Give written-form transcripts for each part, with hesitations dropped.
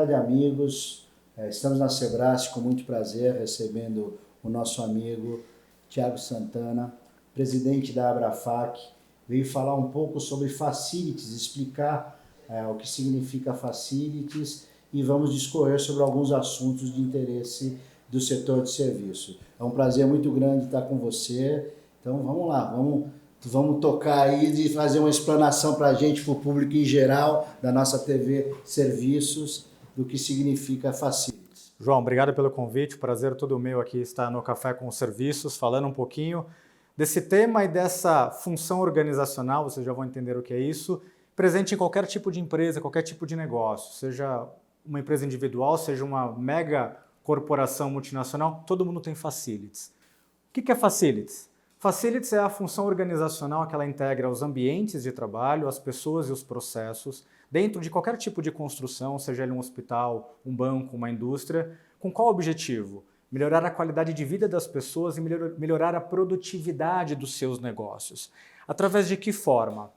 tarde, amigos. Estamos na Sebrae com muito prazer recebendo o nosso amigo Thiago Santana, presidente da Abrafac. Veio falar um pouco sobre facilities, explicar o que significa facilities e vamos discorrer sobre alguns assuntos de interesse do setor de serviço. É um prazer muito grande estar com você. Então vamos lá, vamos tocar aí e fazer uma explanação para a gente, para o público em geral, da nossa TV Serviços, do que significa facilities. João, obrigado pelo convite, prazer todo meu aqui estar no Café com os Serviços, falando um pouquinho desse tema e dessa função organizacional, vocês já vão entender o que é isso, presente em qualquer tipo de empresa, qualquer tipo de negócio, seja uma empresa individual, seja uma mega corporação multinacional, todo mundo tem facilities. O que é facilities? Facilities é a função organizacional que ela integra os ambientes de trabalho, as pessoas e os processos, dentro de qualquer tipo de construção, seja ele um hospital, um banco, uma indústria, com qual objetivo? Melhorar a qualidade de vida das pessoas e melhorar a produtividade dos seus negócios. Através de que forma?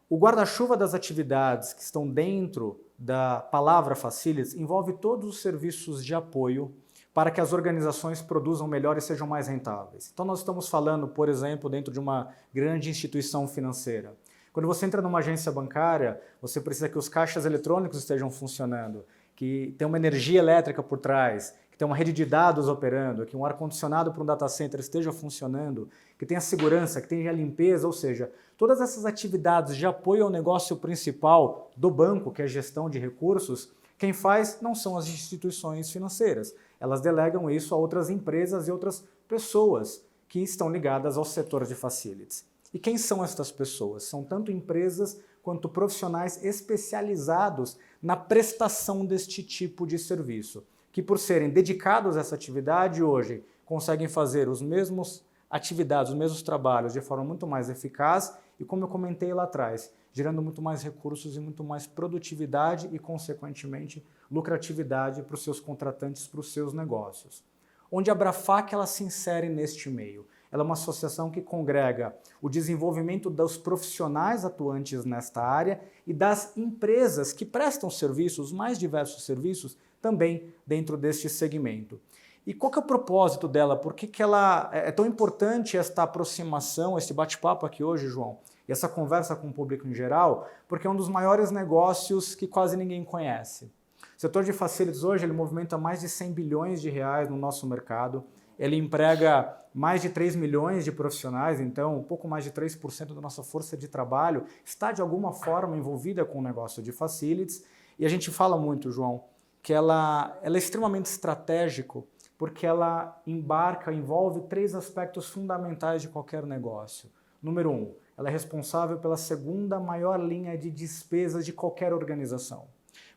O guarda-chuva das atividades que estão dentro da palavra facilities envolve todos os serviços de apoio para que as organizações produzam melhor e sejam mais rentáveis. Então nós estamos falando, por exemplo, dentro de uma grande instituição financeira. Quando você entra numa agência bancária, você precisa que os caixas eletrônicos estejam funcionando, que tenha uma energia elétrica por trás, que tenha uma rede de dados operando, que um ar-condicionado para um data center esteja funcionando, que tenha segurança, que tenha limpeza, ou seja, todas essas atividades de apoio ao negócio principal do banco, que é a gestão de recursos, quem faz não são as instituições financeiras. Elas delegam isso a outras empresas e outras pessoas que estão ligadas ao setor de facilities. E quem são estas pessoas? São tanto empresas quanto profissionais especializados na prestação deste tipo de serviço, que por serem dedicados a essa atividade hoje conseguem fazer os mesmos atividades, os mesmos trabalhos de forma muito mais eficaz e, como eu comentei lá atrás, gerando muito mais recursos e muito mais produtividade e, consequentemente, lucratividade para os seus contratantes, para os seus negócios. Onde a Abrafac ela se insere neste meio? Ela é uma associação que congrega o desenvolvimento dos profissionais atuantes nesta área e das empresas que prestam serviços, os mais diversos serviços, também dentro deste segmento. E qual que é o propósito dela? Por que ela é tão importante esta aproximação, este bate-papo aqui hoje, João? E essa conversa com o público em geral, porque é um dos maiores negócios que quase ninguém conhece. O setor de facilities hoje ele movimenta mais de 100 bilhões de reais no nosso mercado, ele emprega mais de 3 milhões de profissionais, então um pouco mais de 3% da nossa força de trabalho está de alguma forma envolvida com o negócio de facilities, e a gente fala muito, João, que ela é extremamente estratégico, porque ela envolve 3 aspectos fundamentais de qualquer negócio. Número 1, ela é responsável pela segunda maior linha de despesas de qualquer organização.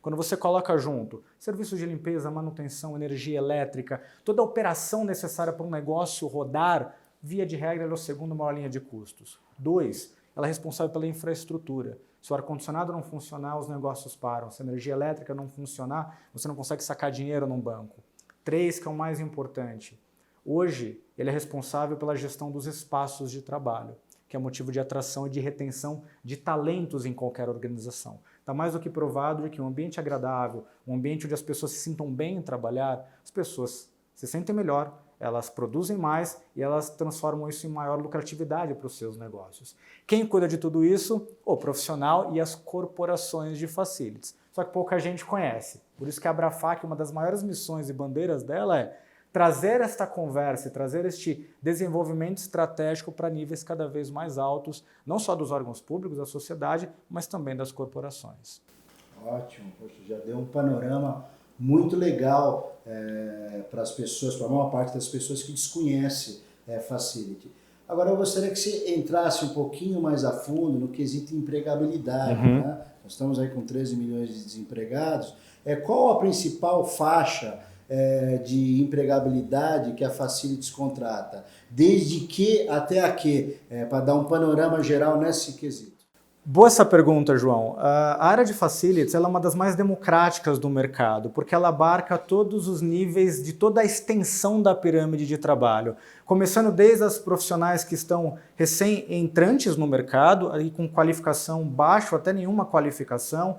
Quando você coloca junto serviços de limpeza, manutenção, energia elétrica, toda a operação necessária para um negócio rodar, via de regra, ela é a segunda maior linha de custos. 2, ela é responsável pela infraestrutura. Se o ar-condicionado não funcionar, os negócios param. Se a energia elétrica não funcionar, você não consegue sacar dinheiro num banco. 3, que é o mais importante. Hoje, ele é responsável pela gestão dos espaços de trabalho, que é motivo de atração e de retenção de talentos em qualquer organização. Está mais do que provado de que um ambiente agradável, um ambiente onde as pessoas se sintam bem em trabalhar, as pessoas se sentem melhor, elas produzem mais e elas transformam isso em maior lucratividade para os seus negócios. Quem cuida de tudo isso? O profissional e as corporações de facilities. Só que pouca gente conhece. Por isso que a Abrafac, uma das maiores missões e bandeiras dela é trazer esta conversa e trazer este desenvolvimento estratégico para níveis cada vez mais altos, não só dos órgãos públicos, da sociedade, mas também das corporações. Ótimo, poxa, já deu um panorama muito legal para as pessoas, para a maior parte das pessoas que desconhecem Facility. Agora eu gostaria que você entrasse um pouquinho mais a fundo no quesito empregabilidade. Né? Nós estamos aí com 13 milhões de desempregados. Qual a principal faixa de empregabilidade que a Facilities contrata? Desde que até a que? Para dar um panorama geral nesse quesito. Boa essa pergunta, João. A área de facilities ela é uma das mais democráticas do mercado, porque ela abarca todos os níveis de toda a extensão da pirâmide de trabalho, começando desde as profissionais que estão recém-entrantes no mercado, aí com qualificação baixa até nenhuma qualificação,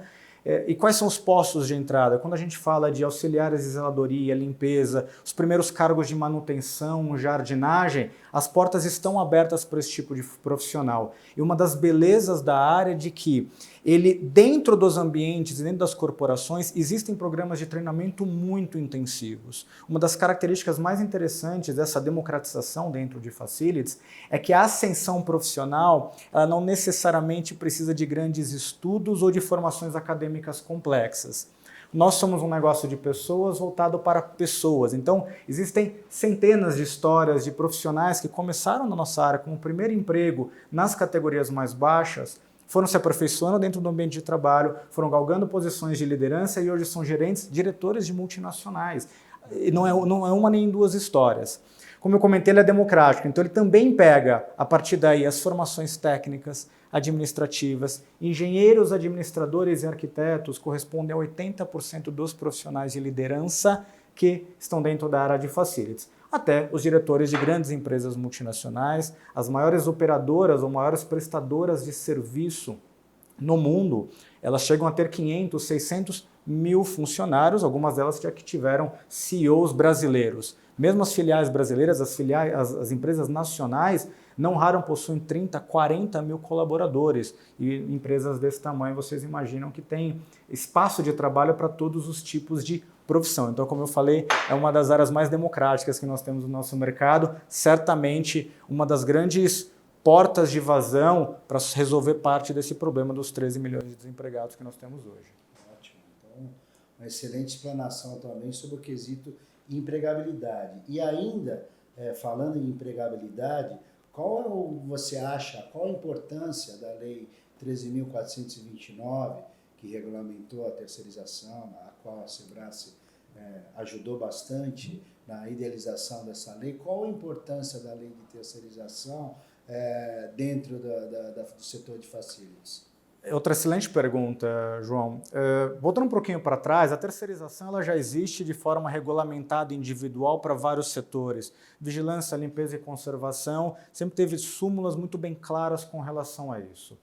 E quais são os postos de entrada? Quando a gente fala de auxiliares de zeladoria, limpeza, os primeiros cargos de manutenção, jardinagem, as portas estão abertas para esse tipo de profissional. E uma das belezas da área é de que ele, dentro dos ambientes, dentro das corporações, existem programas de treinamento muito intensivos. Uma das características mais interessantes dessa democratização dentro de facilities é que a ascensão profissional ela não necessariamente precisa de grandes estudos ou de formações acadêmicas complexas. Nós somos um negócio de pessoas voltado para pessoas. Então, existem centenas de histórias de profissionais que começaram na nossa área como primeiro emprego nas categorias mais baixas, foram se aperfeiçoando dentro do ambiente de trabalho, foram galgando posições de liderança e hoje são gerentes, diretores de multinacionais. E não é uma nem duas histórias. Como eu comentei, ele é democrático, então ele também pega, a partir daí, as formações técnicas, administrativas, engenheiros, administradores e arquitetos correspondem a 80% dos profissionais de liderança que estão dentro da área de facilities. Até os diretores de grandes empresas multinacionais, as maiores operadoras ou maiores prestadoras de serviço no mundo, elas chegam a ter 500, 600 mil funcionários, algumas delas já que tiveram CEOs brasileiros. Mesmo as filiais brasileiras, as empresas nacionais, não raro possuem 30, 40 mil colaboradores. E empresas desse tamanho, vocês imaginam que tem espaço de trabalho para todos os tipos de profissão. Então, como eu falei, é uma das áreas mais democráticas que nós temos no nosso mercado, certamente uma das grandes portas de vazão para resolver parte desse problema dos 13 milhões de desempregados que nós temos hoje. Ótimo. Então, uma excelente explanação também sobre o quesito empregabilidade. E ainda, falando em empregabilidade, você acha, qual a importância da Lei 13.429, que regulamentou a terceirização, a qual a Sebrae ajudou bastante na idealização dessa lei? Qual a importância da lei de terceirização dentro do setor de facilities? Outra excelente pergunta, João. Voltando um pouquinho para trás, a terceirização ela já existe de forma regulamentada individual para vários setores. Vigilância, limpeza e conservação, sempre teve súmulas muito bem claras com relação a isso.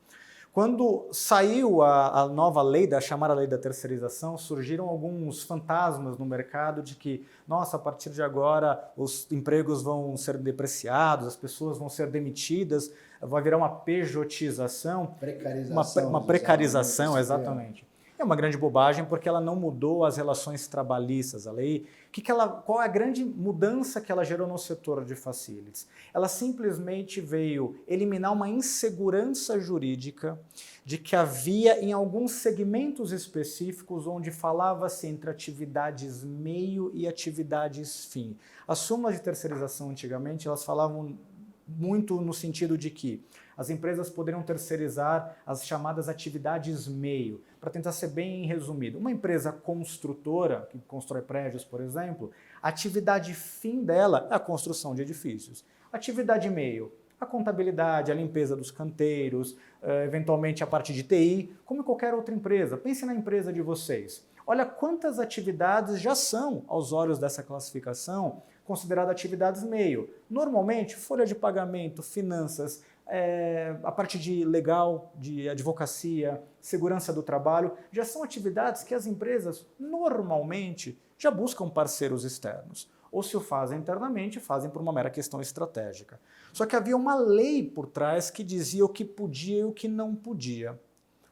Quando saiu a nova lei, a chamada lei da terceirização, surgiram alguns fantasmas no mercado de que, nossa, a partir de agora os empregos vão ser depreciados, as pessoas vão ser demitidas, vai virar uma pejotização. Precarização. Uma precarização, exatamente. É uma grande bobagem porque ela não mudou as relações trabalhistas. A lei, qual é a grande mudança que ela gerou no setor de facilities? Ela simplesmente veio eliminar uma insegurança jurídica de que havia em alguns segmentos específicos onde falava-se entre atividades meio e atividades fim. As súmulas de terceirização antigamente elas falavam muito no sentido de que as empresas poderiam terceirizar as chamadas atividades meio. Para tentar ser bem resumido, uma empresa construtora, que constrói prédios, por exemplo, a atividade fim dela é a construção de edifícios. Atividade meio, a contabilidade, a limpeza dos canteiros, eventualmente a parte de TI, como em qualquer outra empresa. Pense na empresa de vocês. Olha quantas atividades já são, aos olhos dessa classificação, consideradas atividades meio. Normalmente, folha de pagamento, finanças, a parte de legal, de advocacia, segurança do trabalho, já são atividades que as empresas normalmente já buscam parceiros externos. Ou se o fazem internamente, fazem por uma mera questão estratégica. Só que havia uma lei por trás que dizia o que podia e o que não podia.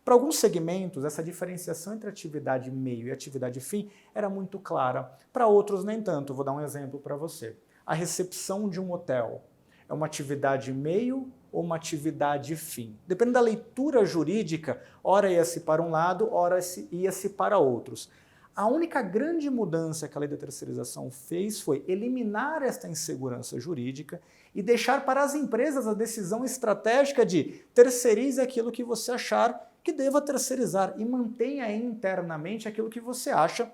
Para alguns segmentos, essa diferenciação entre atividade meio e atividade fim era muito clara. Para outros, nem tanto. Vou dar um exemplo para você. A recepção de um hotel é uma atividade meio ou uma atividade fim? Dependendo da leitura jurídica, ora ia-se para um lado, ora ia-se para outros. A única grande mudança que a lei da terceirização fez foi eliminar esta insegurança jurídica e deixar para as empresas a decisão estratégica de terceirize aquilo que você achar que deva terceirizar e mantenha internamente aquilo que você acha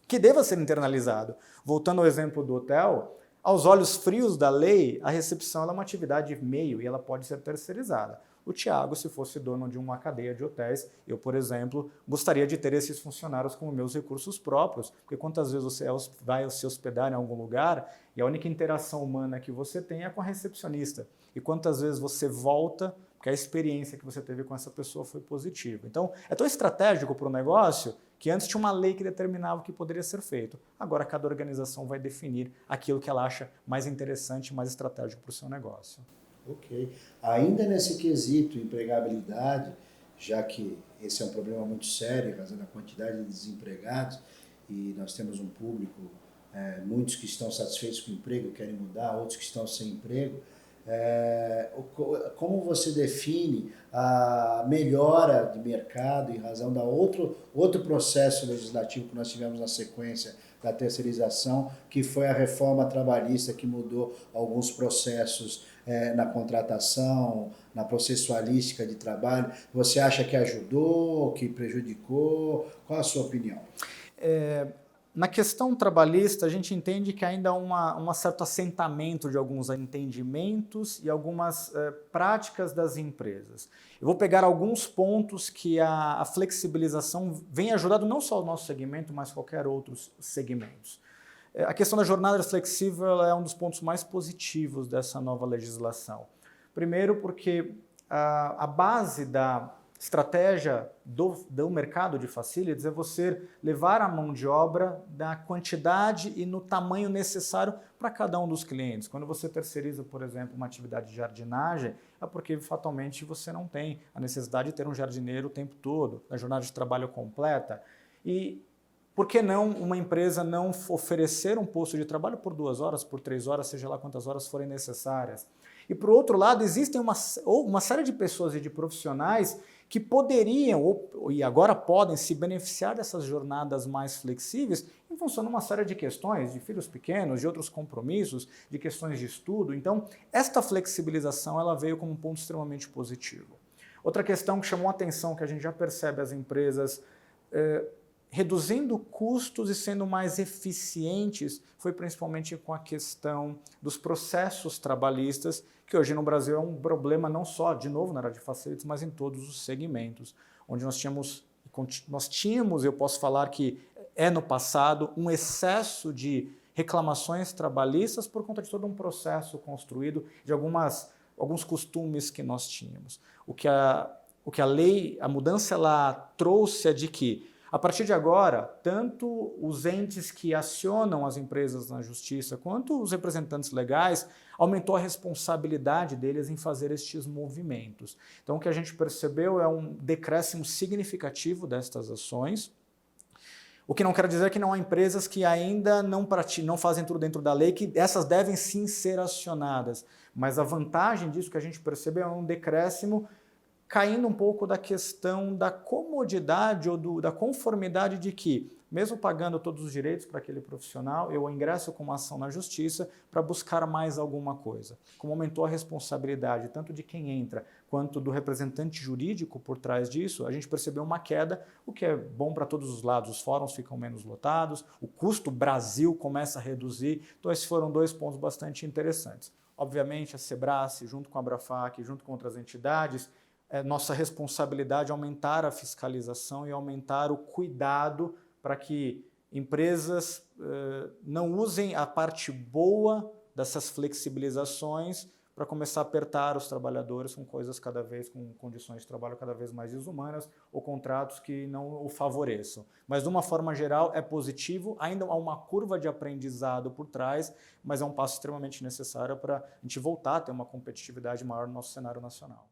que deva ser internalizado. Voltando ao exemplo do hotel, aos olhos frios da lei, a recepção é uma atividade meio e ela pode ser terceirizada. O Tiago, se fosse dono de uma cadeia de hotéis, eu, por exemplo, gostaria de ter esses funcionários como meus recursos próprios, porque quantas vezes você vai se hospedar em algum lugar e a única interação humana que você tem é com a recepcionista. E quantas vezes você volta, porque a experiência que você teve com essa pessoa foi positiva. Então, é tão estratégico para o negócio que antes tinha uma lei que determinava o que poderia ser feito. Agora, cada organização vai definir aquilo que ela acha mais interessante, mais estratégico para o seu negócio. Ok. Ainda nesse quesito empregabilidade, já que esse é um problema muito sério, em razão da quantidade de desempregados, e nós temos um público, muitos que estão satisfeitos com o emprego, querem mudar, outros que estão sem emprego, como você define a melhora de mercado em razão da outro processo legislativo que nós tivemos na sequência da terceirização, que foi a reforma trabalhista que mudou alguns processos na contratação, na processualística de trabalho? Você acha que ajudou, que prejudicou? Qual a sua opinião? Na questão trabalhista, a gente entende que ainda há um certo assentamento de alguns entendimentos e algumas práticas das empresas. Eu vou pegar alguns pontos que a flexibilização vem ajudando não só o nosso segmento, mas qualquer outros segmentos. A questão da jornada flexível é um dos pontos mais positivos dessa nova legislação. Primeiro porque a base da estratégia do mercado de facilities é você levar a mão de obra na quantidade e no tamanho necessário para cada um dos clientes. Quando você terceiriza, por exemplo, uma atividade de jardinagem, é porque fatalmente você não tem a necessidade de ter um jardineiro o tempo todo, a jornada de trabalho completa. E por que não uma empresa não oferecer um posto de trabalho por 2 horas, por 3 horas, seja lá quantas horas forem necessárias? E, por outro lado, existem uma série de pessoas e de profissionais que poderiam, e agora podem, se beneficiar dessas jornadas mais flexíveis em função de uma série de questões, de filhos pequenos, de outros compromissos, de questões de estudo. Então, esta flexibilização ela veio como um ponto extremamente positivo. Outra questão que chamou a atenção, que a gente já percebe as empresas reduzindo custos e sendo mais eficientes, foi principalmente com a questão dos processos trabalhistas, que hoje no Brasil é um problema não só, de novo, na área de facilities, mas em todos os segmentos, onde nós tínhamos, eu posso falar que no passado, um excesso de reclamações trabalhistas por conta de todo um processo construído, de alguns costumes que nós tínhamos. O que a lei, a mudança ela trouxe é de que, a partir de agora, tanto os entes que acionam as empresas na justiça, quanto os representantes legais, aumentou a responsabilidade deles em fazer estes movimentos. Então, o que a gente percebeu é um decréscimo significativo destas ações, o que não quer dizer que não há empresas que ainda não fazem tudo dentro da lei, que essas devem sim ser acionadas. Mas a vantagem disso que a gente percebeu é um decréscimo caindo um pouco da questão da comodidade ou da conformidade de que, mesmo pagando todos os direitos para aquele profissional, eu ingresso com uma ação na justiça para buscar mais alguma coisa. Como aumentou a responsabilidade tanto de quem entra quanto do representante jurídico por trás disso, a gente percebeu uma queda, o que é bom para todos os lados. Os fóruns ficam menos lotados, o custo Brasil começa a reduzir. Então esses foram 2 pontos bastante interessantes. Obviamente a Sebrae, junto com a Abrafac, junto com outras entidades, nossa responsabilidade é aumentar a fiscalização e aumentar o cuidado para que empresas não usem a parte boa dessas flexibilizações para começar a apertar os trabalhadores com com condições de trabalho cada vez mais desumanas ou contratos que não o favoreçam. Mas, de uma forma geral, é positivo, ainda há uma curva de aprendizado por trás, mas é um passo extremamente necessário para a gente voltar a ter uma competitividade maior no nosso cenário nacional.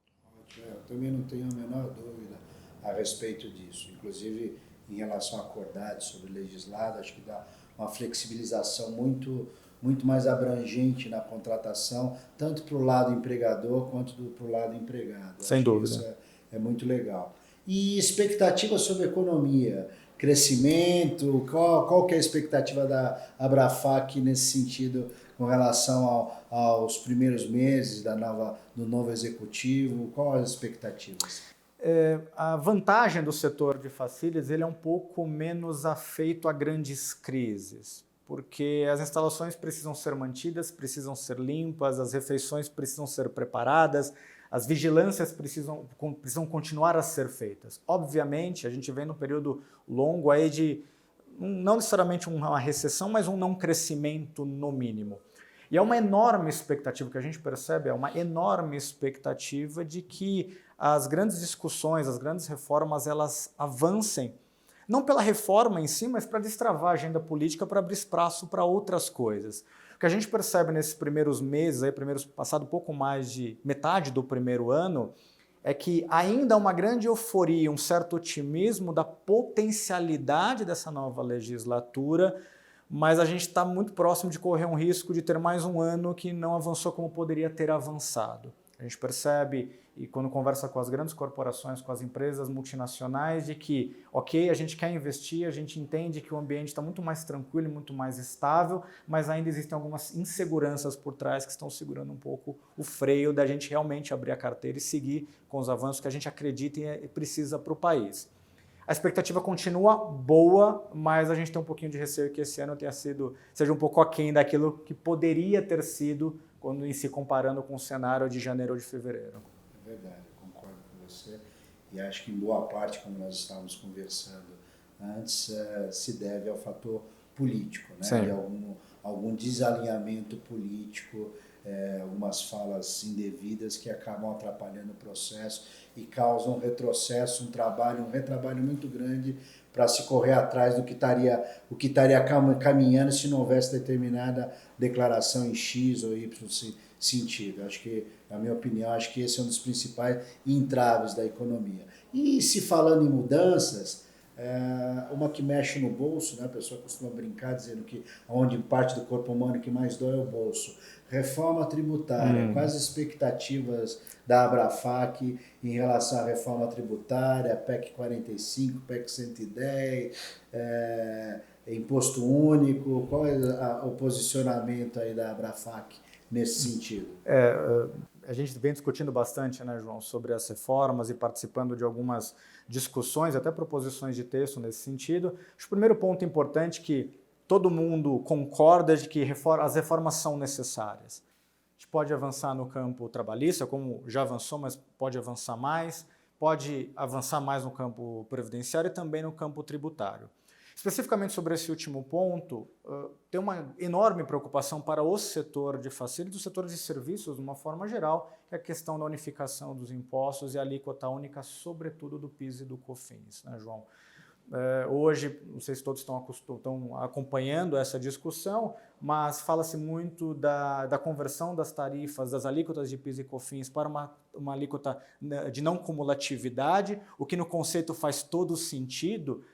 Eu também não tenho a menor dúvida a respeito disso. Inclusive, em relação a acordado sobre legislado, acho que dá uma flexibilização muito mais abrangente na contratação, tanto para o lado empregador quanto para o lado empregado. Sem dúvida. Isso é muito legal. E expectativa sobre economia, crescimento, qual que é a expectativa da Abrafac nesse sentido com relação aos primeiros meses do novo executivo? Quais as expectativas? A vantagem do setor de facilities ele é um pouco menos afeito a grandes crises, porque as instalações precisam ser mantidas, precisam ser limpas, as refeições precisam ser preparadas, as vigilâncias precisam continuar a ser feitas. Obviamente, a gente vem num período longo aí de, não necessariamente uma recessão, mas um não crescimento no mínimo. E é uma enorme expectativa, que a gente percebe, é uma enorme expectativa de que as grandes discussões, as grandes reformas, elas avancem, não pela reforma em si, mas para destravar a agenda política, para abrir espaço para outras coisas. O que a gente percebe nesses primeiros meses, passado pouco mais de metade do primeiro ano, é que ainda há uma grande euforia, um certo otimismo da potencialidade dessa nova legislatura, mas a gente está muito próximo de correr um risco de ter mais um ano que não avançou como poderia ter avançado. A gente percebe, e quando conversa com as grandes corporações, com as empresas multinacionais, de que, ok, a gente quer investir, a gente entende que o ambiente está muito mais tranquilo e muito mais estável, mas ainda existem algumas inseguranças por trás que estão segurando um pouco o freio da gente realmente abrir a carteira e seguir com os avanços que a gente acredita e precisa para o país. A expectativa continua boa, mas a gente tem um pouquinho de receio que esse ano seja um pouco aquém daquilo que poderia ter sido quando em se comparando com o cenário de janeiro ou de fevereiro. É verdade, eu concordo com você. E acho que em boa parte, como nós estávamos conversando antes, se deve ao fator político, né? De algum desalinhamento político, algumas falas indevidas que acabam atrapalhando o processo e causam um retrocesso, um retrabalho muito grande para se correr atrás do que estaria caminhando se não houvesse determinada declaração em X ou Y sentido. Acho que, na minha opinião, acho que esse é um dos principais entraves da economia. E se falando em mudanças, uma que mexe no bolso, né? A pessoa costuma brincar dizendo que onde parte do corpo humano que mais dói é o bolso. Reforma tributária, quais as expectativas da Abrafac em relação à reforma tributária, PEC 45, PEC 110, imposto único, qual é o posicionamento aí da Abrafac nesse sentido? A gente vem discutindo bastante, né, João, sobre as reformas e participando de algumas discussões, até proposições de texto nesse sentido. Acho que o primeiro ponto importante é que todo mundo concorda de que as reformas são necessárias. A gente pode avançar no campo trabalhista, como já avançou, mas pode avançar mais no campo previdenciário e também no campo tributário. Especificamente sobre esse último ponto, tem uma enorme preocupação para o setor de facilities, o setor de serviços de uma forma geral, que é a questão da unificação dos impostos e a alíquota única, sobretudo do PIS e do COFINS, né, João? Hoje, não sei se todos estão acompanhando essa discussão, mas fala-se muito da conversão das tarifas, das alíquotas de PIS e COFINS para uma alíquota de não cumulatividade, o que no conceito faz todo sentido.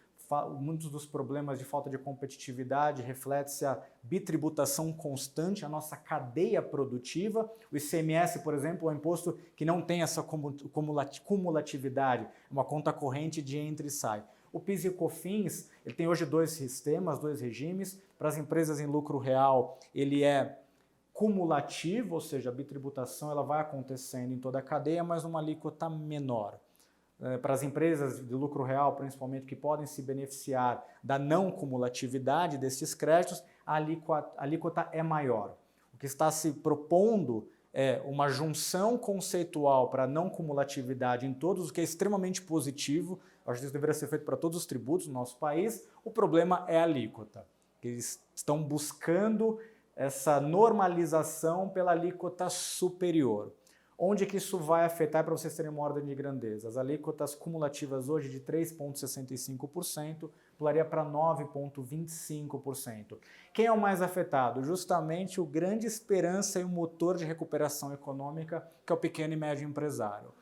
Muitos dos problemas de falta de competitividade reflete-se a bitributação constante, a nossa cadeia produtiva. O ICMS, por exemplo, é um imposto que não tem essa cumulatividade, uma conta corrente de entra e sai. O PIS e o COFINS, ele tem hoje dois sistemas, dois regimes. Para as empresas em lucro real, ele é cumulativo, ou seja, a bitributação ela vai acontecendo em toda a cadeia, mas numa alíquota menor. Para as empresas de lucro real, principalmente, que podem se beneficiar da não cumulatividade desses créditos, a alíquota é maior. O que está se propondo é uma junção conceitual para não cumulatividade em todos, o que é extremamente positivo. Acho que isso deveria ser feito para todos os tributos no nosso país. O problema é a alíquota. Eles estão buscando essa normalização pela alíquota superior. Onde que isso vai afetar, para vocês terem uma ordem de grandeza? As alíquotas cumulativas hoje de 3,65% pularia para 9,25%. Quem é o mais afetado? Justamente o grande esperança e o motor de recuperação econômica, que é o pequeno e médio empresário.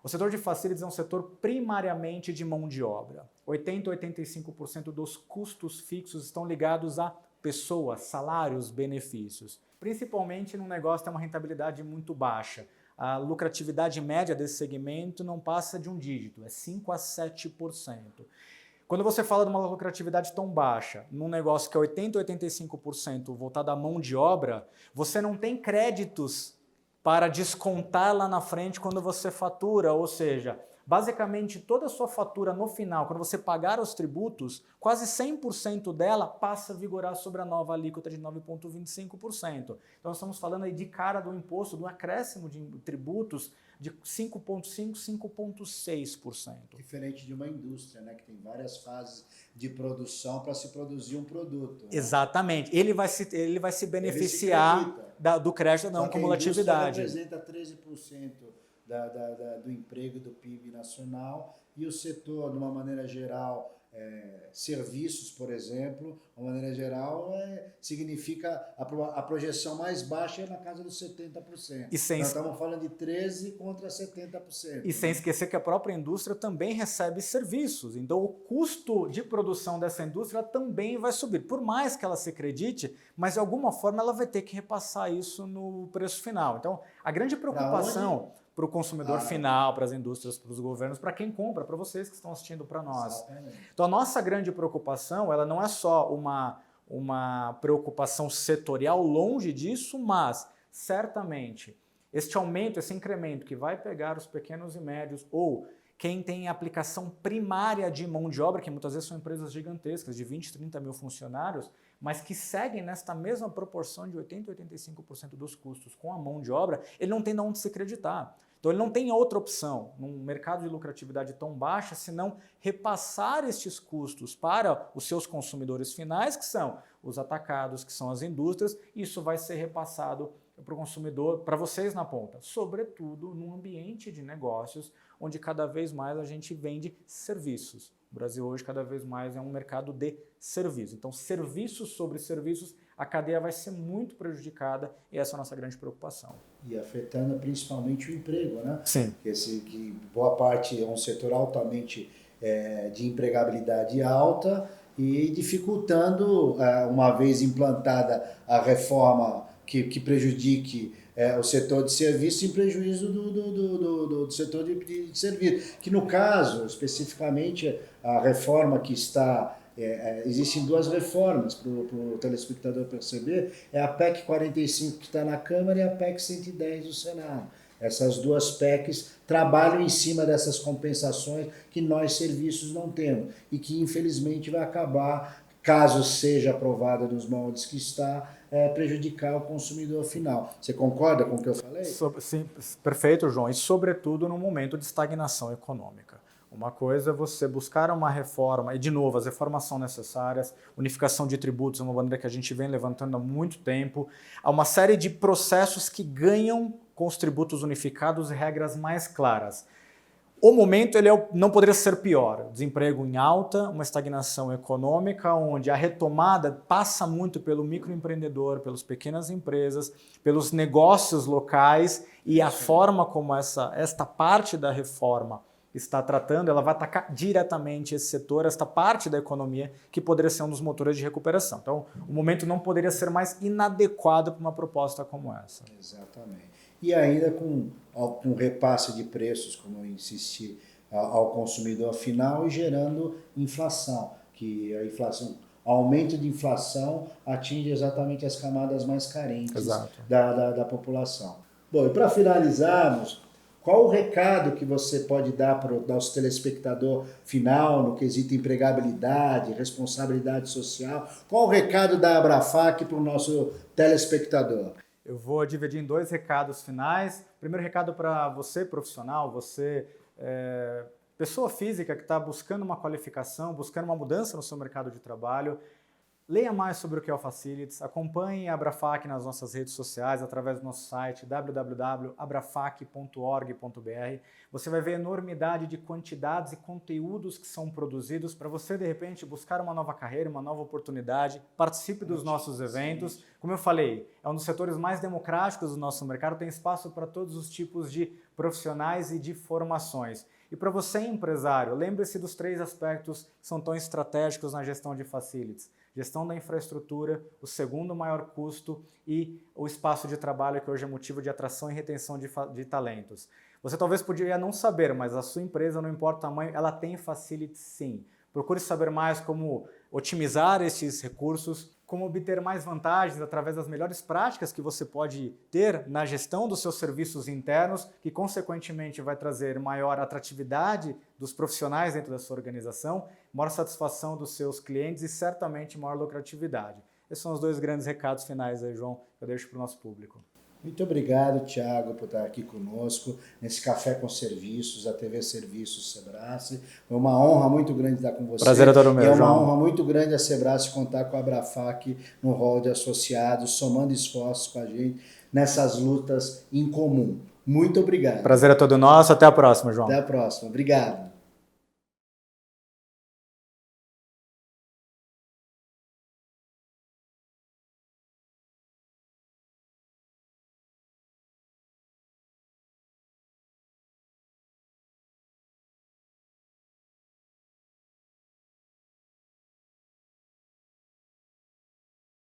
O setor de facilities é um setor primariamente de mão de obra. 80% a 85% dos custos fixos estão ligados a pessoas, salários, benefícios. Principalmente num negócio que tem uma rentabilidade muito baixa. A lucratividade média desse segmento não passa de um dígito, é 5% a 7%. Quando você fala de uma lucratividade tão baixa, num negócio que é 80% a 85% voltado à mão de obra, você não tem créditos para descontar lá na frente quando você fatura, ou seja, basicamente toda a sua fatura no final, quando você pagar os tributos, quase 100% dela passa a vigorar sobre a nova alíquota de 9,25%. Então nós estamos falando aí de cara do imposto, do acréscimo de tributos de 5,5%, 5,6%. Diferente de uma indústria, né, que tem várias fases de produção para se produzir um produto. Né? Exatamente. Ele vai se beneficiar do crédito da não cumulatividade. A indústria representa 13% do emprego do PIB nacional e o setor, de uma maneira geral, serviços, por exemplo, de uma maneira geral, significa a projeção mais baixa é na casa dos 70%. Nós estamos falando de 13% contra 70%. E sem esquecer que a própria indústria também recebe serviços. Então, o custo de produção dessa indústria também vai subir. Por mais que ela se acredite, mas de alguma forma ela vai ter que repassar isso no preço final. Então, a grande preocupação para o consumidor final, para as indústrias, para os governos, para quem compra, para vocês que estão assistindo para nós. Exatamente. Então, a nossa grande preocupação, ela não é só uma preocupação setorial, longe disso, mas certamente este aumento, esse incremento que vai pegar os pequenos e médios ou quem tem aplicação primária de mão de obra, que muitas vezes são empresas gigantescas, de 20, 30 mil funcionários, mas que seguem nesta mesma proporção de 80% a 85% dos custos com a mão de obra, ele não tem de onde se acreditar. Então ele não tem outra opção, num mercado de lucratividade tão baixa, senão repassar estes custos para os seus consumidores finais, que são os atacados, que são as indústrias, e isso vai ser repassado para o consumidor, para vocês na ponta, sobretudo num ambiente de negócios onde cada vez mais a gente vende serviços. O Brasil hoje cada vez mais é um mercado de serviços. Então, serviços sobre serviços, a cadeia vai ser muito prejudicada e essa é a nossa grande preocupação. E afetando principalmente o emprego, né? Sim. Que boa parte é um setor altamente de empregabilidade alta e dificultando, uma vez implantada a reforma que prejudique o setor de serviço em prejuízo do setor de serviço. Que no caso, especificamente, a reforma que está... existem duas reformas para o telespectador perceber, é a PEC 45 que está na Câmara e a PEC 110 do Senado. Essas duas PECs trabalham em cima dessas compensações que nós serviços não temos e que infelizmente vai acabar, caso seja aprovada nos moldes que está, prejudicar o consumidor final. Você concorda com o que eu falei? Sim, perfeito, João. E sobretudo no momento de estagnação econômica. Uma coisa é você buscar uma reforma, e de novo, as reformas são necessárias, unificação de tributos é uma bandeira que a gente vem levantando há muito tempo, há uma série de processos que ganham com os tributos unificados e regras mais claras. O momento não poderia ser pior, desemprego em alta, uma estagnação econômica, onde a retomada passa muito pelo microempreendedor, pelas pequenas empresas, pelos negócios locais e a forma como esta parte da reforma está tratando, ela vai atacar diretamente esse setor, esta parte da economia que poderia ser um dos motores de recuperação. Então, o momento não poderia ser mais inadequado para uma proposta como essa. Exatamente. E ainda com repasse de preços, como eu insisti, ao consumidor final e gerando inflação, que a inflação, aumento de inflação atinge exatamente as camadas mais carentes da população. Bom, e para finalizarmos, qual o recado que você pode dar para o nosso telespectador final no quesito empregabilidade, responsabilidade social? Qual o recado da Abrafac para o nosso telespectador? Eu vou dividir em dois recados finais. Primeiro recado para você, profissional, você, pessoa física que está buscando uma qualificação, buscando uma mudança no seu mercado de trabalho. Leia mais sobre o que é o Facilities, acompanhe a Abrafac nas nossas redes sociais, através do nosso site www.abrafac.org.br. Você vai ver a enormidade de quantidades e conteúdos que são produzidos para você, de repente, buscar uma nova carreira, uma nova oportunidade. Participe dos nossos eventos. Como eu falei, é um dos setores mais democráticos do nosso mercado, tem espaço para todos os tipos de profissionais e de formações. E para você, empresário, lembre-se dos 3 aspectos que são tão estratégicos na gestão de Facilities. Gestão da infraestrutura, o segundo maior custo e o espaço de trabalho, que hoje é motivo de atração e retenção de talentos. Você talvez poderia não saber, mas a sua empresa, não importa o tamanho, ela tem Facilities sim. Procure saber mais como otimizar estes recursos, como obter mais vantagens através das melhores práticas que você pode ter na gestão dos seus serviços internos, que consequentemente vai trazer maior atratividade dos profissionais dentro da sua organização, maior satisfação dos seus clientes e certamente maior lucratividade. Esses são os 2 grandes recados finais aí, João, que eu deixo para o nosso público. Muito obrigado, Thiago, por estar aqui conosco, nesse Café com Serviços, a TV Serviços Sebrae. Foi uma honra muito grande estar com você. Prazer é todo meu, e é uma João. honra muito grande a Sebrae contar com a Abrafac no rol de associados, somando esforços com a gente nessas lutas em comum. Muito obrigado. Prazer é todo nosso. Até a próxima, João. Até a próxima. Obrigado.